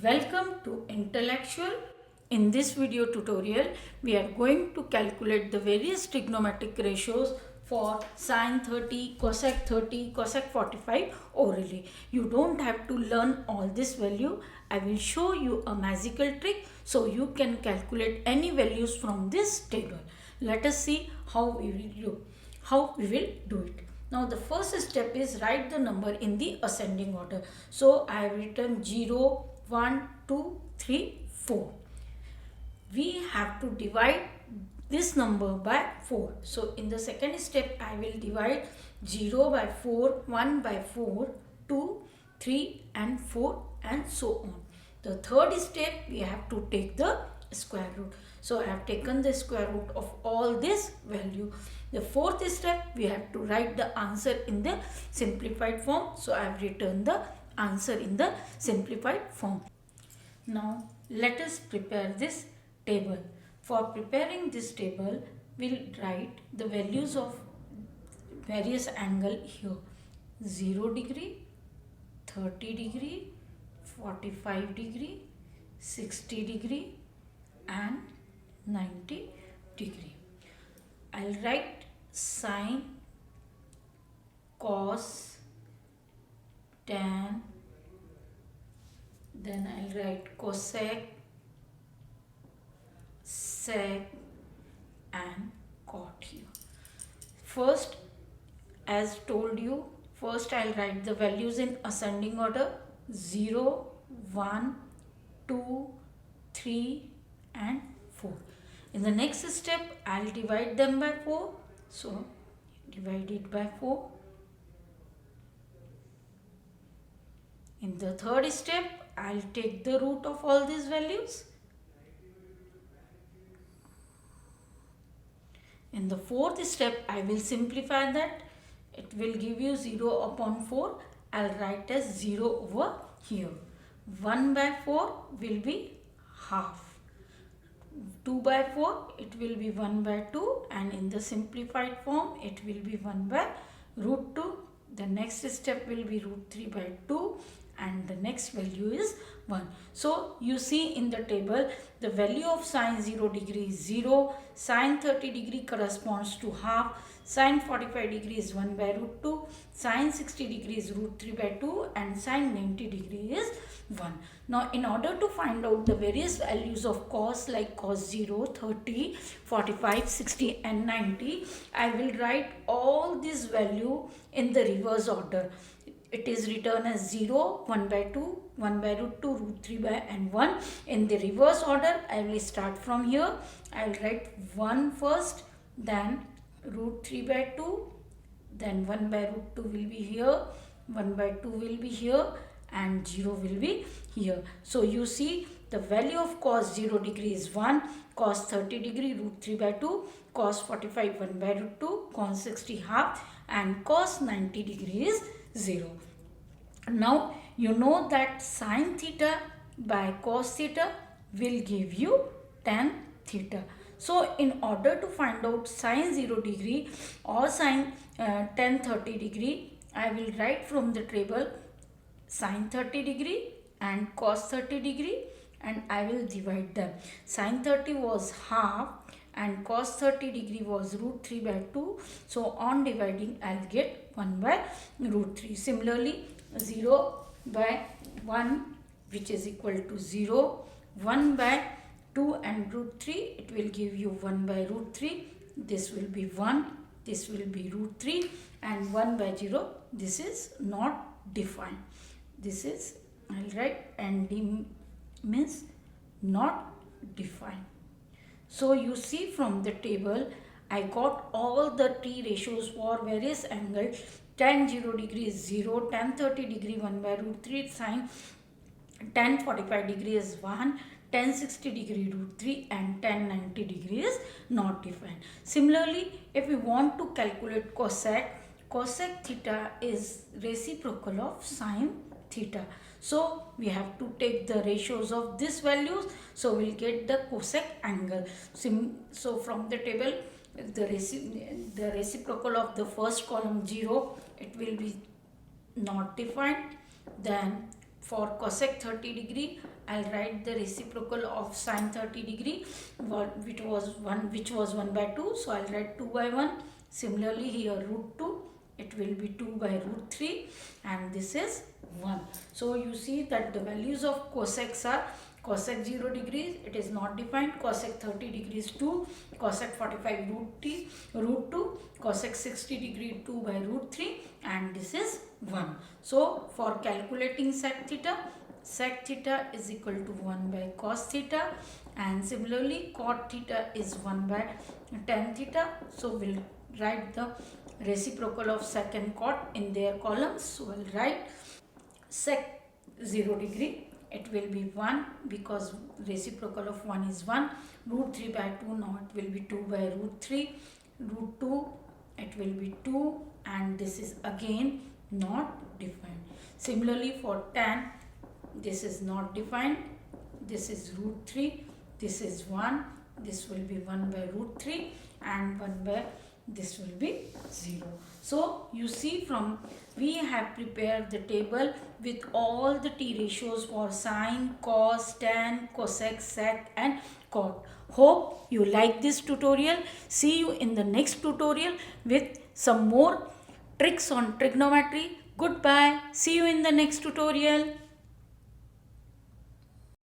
Welcome to Intellectual. In this video tutorial, we are going to calculate the various trigonometric ratios for sine 30, cosec 30, cosec 45 orally. You don't have to learn all this value. I will show you a magical trick so you can calculate any values from this table. Let us see how we will do it. Now the first step is write the number in the ascending order. So I have written 0, 1, 2, 3, 4. We have to divide this number by 4. So in the second step I will divide 0 by 4, 1 by 4, 2, 3 and 4 and so on. The third step we have to take the square root. So I have taken the square root of all this value. The fourth step we have to write the answer in the simplified form. So I have written the answer in the simplified form. Now let us prepare this table. For preparing this table, we'll write the values of various angle here. 0 degree, 30 degree, 45 degree, 60 degree and 90 degree. I'll write sine, cos, tan, then I'll write cosec, sec and cot here. First, as told you, first I'll write the values in ascending order 0, 1, 2, 3 and 4. In the next step, I'll divide them by 4. So, divide it by 4. In the third step, I'll take the root of all these values. In the fourth step, I will simplify that. It will give you 0 upon 4. I'll write as 0 over here. 1 by 4 will be half. 2 by 4 it will be 1 by 2 and in the simplified form it will be 1 by root 2. The next step will be root 3 by 2 and the next value is 1. So you see in the table the value of sine 0 degree is 0, sine 30 degree corresponds to half, sine 45 degree is 1 by root 2, sine 60 degree is root 3 by 2 and sine 90 degree is 1. Now in order to find out the various values of cos like cos 0, 30, 45, 60 and 90, I will write all these value in the reverse order. It is written as 0, 1 by 2, 1 by root 2, root 3 by and 1. In the reverse order, I will start from here. I will write 1 first, then root 3 by 2, then 1 by root 2 will be here, 1 by 2 will be here and 0 will be here. So you see the value of cos 0 degree is 1, cos 30 degree root 3 by 2, cos 45 1 by root 2, cos 60 half and cos 90 degree is 0. Now you know that sine theta by cos theta will give you tan theta. So in order to find out sine 0 degree or sine tan 30 degree, I will write from the table sine 30 degree and cos 30 degree and I will divide them. Sine 30 was half and cos 30 degree was root 3 by 2. So on dividing I will get 1 by root 3. Similarly 0 by 1 which is equal to 0, 1 by 2 and root 3 it will give you 1 by root 3. This will be 1, this will be root 3 and 1 by 0 this is not defined. This is I will write ND means not defined. So you see from the table I got all the T ratios for various angles. Tan 0 degree is 0, tan 30 degree 1 by root 3, sine tan 45 degree is 1, tan 60 degree root 3 and tan 90 degree is not defined. Similarly, if we want to calculate cosec, cosec theta is reciprocal of sine theta. So we have to take the ratios of these values. So we'll get the cosec angle. So from the table, the reciprocal of the first column 0, it will be not defined. Then for cosec 30 degree, I'll write the reciprocal of sine 30 degree, which was 1 by 2. So I'll write 2 by 1. Similarly here root 2, it will be 2 by root 3, and this is 1. So you see that the values of cosec are cosec 0 degrees, it is not defined, cosec 30 degrees 2, cosec 45 root 2, cosec 60 degree 2 by root 3, and this is 1. So for calculating sec theta is equal to 1 by cos theta, and similarly cot theta is 1 by tan theta. So we'll write the reciprocal of sec and cot in their columns. So I'll write sec 0 degree, it will be 1 because reciprocal of 1 is 1. Root 3 by 2, now it will be 2 by root 3. Root 2, it will be 2, and this is again not defined. Similarly for tan, this is not defined. This is root 3, this is 1, this will be 1 by root 3, and 1 by this will be 0. So you see, from we have prepared the table with all the t ratios for sine, cos, tan, cosec, sec and cot. Hope you like this tutorial. See you in the next tutorial with some more tricks on trigonometry. Goodbye. See you in the next tutorial.